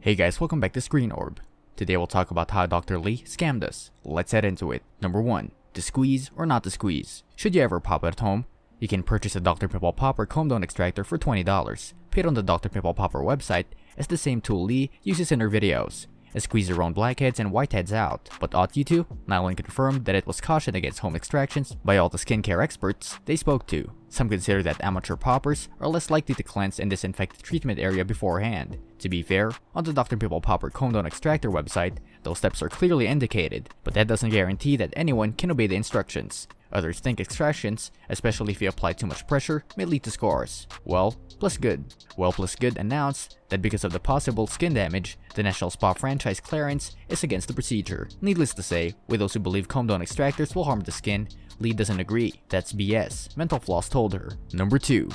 Hey guys, welcome back to Screen Orb. Today we'll talk about how Dr. Lee scammed us. Let's head into it. Number 1. To squeeze or not to squeeze. Should you ever pop at home, you can purchase a Dr. Pimple Popper comb down extractor for $20, paid on the Dr. Pimple Popper website as the same tool Lee uses in her videos, and squeeze your own blackheads and whiteheads out. But ought you to? Nylon confirmed that it was cautioned against home extractions by all the skincare experts they spoke to. Some consider that amateur poppers are less likely to cleanse and disinfect the treatment area beforehand. To be fair, on the Dr. Pimple Popper comb down extractor website, those steps are clearly indicated, but that doesn't guarantee that anyone can obey the instructions. Others think extractions, especially if you apply too much pressure, may lead to scars. Well Plus Good announced that because of the possible skin damage, the National Spa franchise Clarins is against the procedure. Needless to say, with those who believe comb down extractors will harm the skin, Lee doesn't agree. That's BS, Mental Floss told her. Number 2.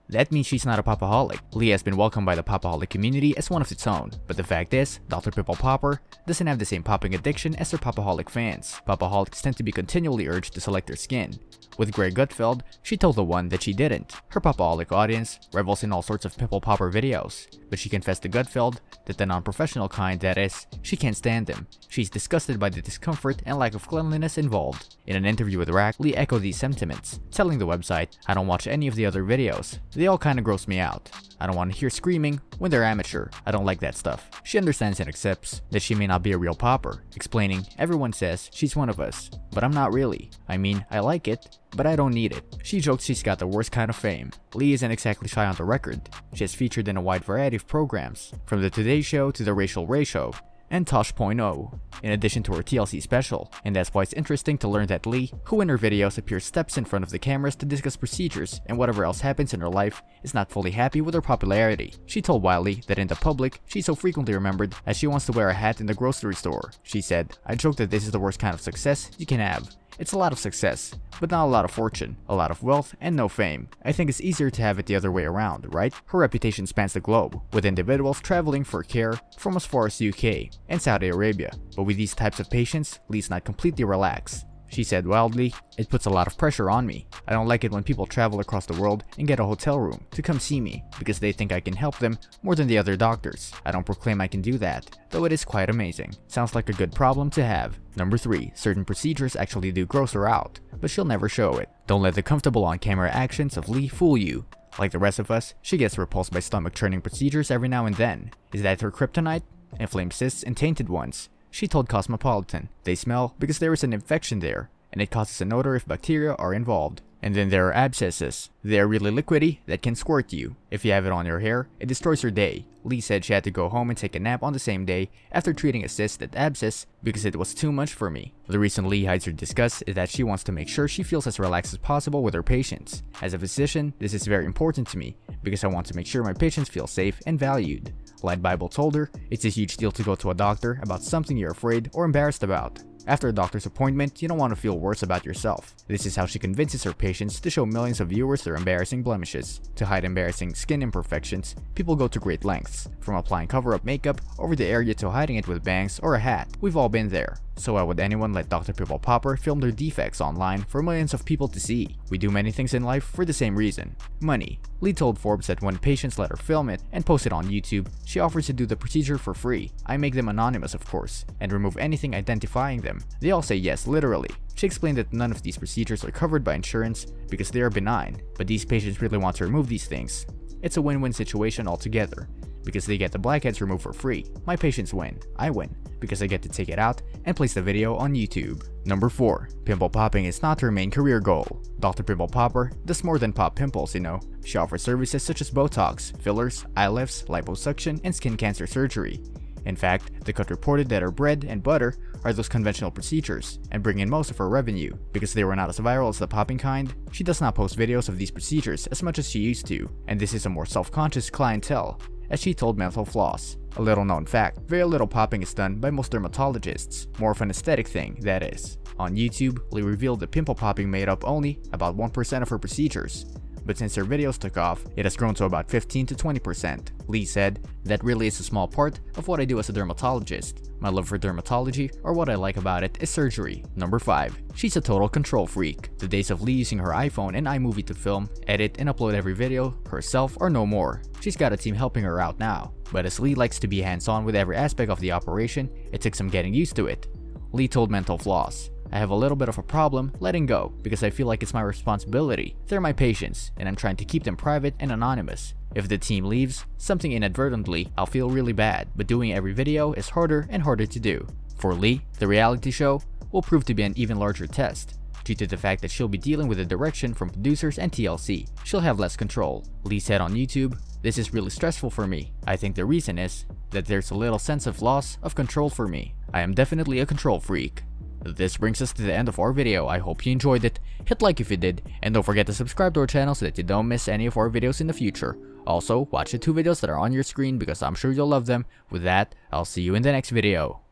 That means she's not a popaholic. Lee has been welcomed by the popaholic community as one of its own, but the fact is, Dr. Pimple Popper doesn't have the same popping addiction as her popaholic fans. Popaholics tend to be continually urged to select their skin. With Greg Gutfeld, she told The One that she didn't. Her popaholic audience revels in all sorts of Pimple Popper videos, but she confessed to Gutfeld that the non-professional kind, that is, she can't stand them. She's disgusted by the discomfort and lack of cleanliness involved. In an interview with Rack, Lee echoed these sentiments, telling the website, "I don't watch any of the other videos. They all kinda gross me out. I don't want to hear screaming when they're amateur. I don't like that stuff." She understands and accepts that she may not be a real popper, explaining, "Everyone says she's one of us, but I'm not really. I mean, I like it, but I don't need it." She jokes she's got the worst kind of fame. Lee isn't exactly shy on the record. She has featured in a wide variety of programs, from The Today Show to The Racial Ray Show, and Tosh.0, in addition to her TLC special, and that's why it's interesting to learn that Lee, who in her videos appears steps in front of the cameras to discuss procedures and whatever else happens in her life, is not fully happy with her popularity. She told Wiley that in the public, she's so frequently remembered as she wants to wear a hat in the grocery store. She said, "I joke that this is the worst kind of success you can have. It's a lot of success, but not a lot of fortune, a lot of wealth, and no fame. I think it's easier to have it the other way around, right?" Her reputation spans the globe, with individuals traveling for care from as far as UK and Saudi Arabia. But with these types of patients, Lee's not completely relaxed. She said wildly, "It puts a lot of pressure on me. I don't like it when people travel across the world and get a hotel room to come see me because they think I can help them more than the other doctors. I don't proclaim I can do that, though it is quite amazing. Sounds like a good problem to have." Number 3. Certain procedures actually do gross her out, but she'll never show it. Don't let the comfortable on-camera actions of Lee fool you. Like the rest of us, she gets repulsed by stomach-churning procedures every now and then. Is that her kryptonite? Inflamed cysts and tainted ones. She told Cosmopolitan, "They smell because there is an infection there, and it causes an odor if bacteria are involved. And then there are abscesses. They are really liquidy that can squirt you. If you have it on your hair, it destroys your day." Lee said she had to go home and take a nap on the same day after treating a cyst at abscess because it was too much for me. The reason Lee hides her disgust is that she wants to make sure she feels as relaxed as possible with her patients. "As a physician, this is very important to me because I want to make sure my patients feel safe and valued." Light Bible told her, "It's a huge deal to go to a doctor about something you're afraid or embarrassed about. After a doctor's appointment, you don't want to feel worse about yourself." This is how she convinces her patients to show millions of viewers their embarrassing blemishes. To hide embarrassing skin imperfections, people go to great lengths, from applying cover-up makeup over the area to hiding it with bangs or a hat. We've all been there. So why would anyone let Dr. Pimple Popper film their defects online for millions of people to see? We do many things in life for the same reason: money. Lee told Forbes that when patients let her film it and post it on YouTube, she offers to do the procedure for free. "I make them anonymous, of course, and remove anything identifying them. They all say yes, literally." She explained that none of these procedures are covered by insurance because they are benign, but these patients really want to remove these things. It's a win-win situation altogether, because they get the blackheads removed for free. My patients win. I win, because I get to take it out and place the video on YouTube. Number 4. Pimple popping is not her main career goal. Dr. Pimple Popper does more than pop pimples, you know. She offers services such as Botox, fillers, eye lifts, liposuction, and skin cancer surgery. In fact, The Cut reported that her bread and butter are those conventional procedures and bring in most of her revenue. Because they were not as viral as the popping kind, she does not post videos of these procedures as much as she used to, and this is a more self-conscious clientele, as she told Mental Floss. A little known fact, very little popping is done by most dermatologists, more of an aesthetic thing, that is. On YouTube, Lee revealed that pimple popping made up only about 1% of her procedures. but since her videos took off, it has grown to about 15 to 20%. Lee said, "That really is a small part of what I do as a dermatologist. My love for dermatology, or what I like about it, is surgery." Number 5. She's a total control freak. The days of Lee using her iPhone and iMovie to film, edit, and upload every video herself are no more. She's got a team helping her out now. But as Lee likes to be hands-on with every aspect of the operation, it took some getting used to it. Lee told Mental Floss, "I have a little bit of a problem letting go because I feel like it's my responsibility. They're my patients, and I'm trying to keep them private and anonymous. If the team leaves, something inadvertently, I'll feel really bad, but doing every video is harder and harder to do." For Lee, the reality show will prove to be an even larger test. Due to the fact that she'll be dealing with the direction from producers and TLC, she'll have less control. Lee said on YouTube, "This is really stressful for me. I think the reason is that there's a little sense of loss of control for me. I am definitely a control freak." This brings us to the end of our video. I hope you enjoyed it. Hit like if you did, and don't forget to subscribe to our channel so that you don't miss any of our videos in the future. Also, watch the 2 videos that are on your screen because I'm sure you'll love them. With that, I'll see you in the next video.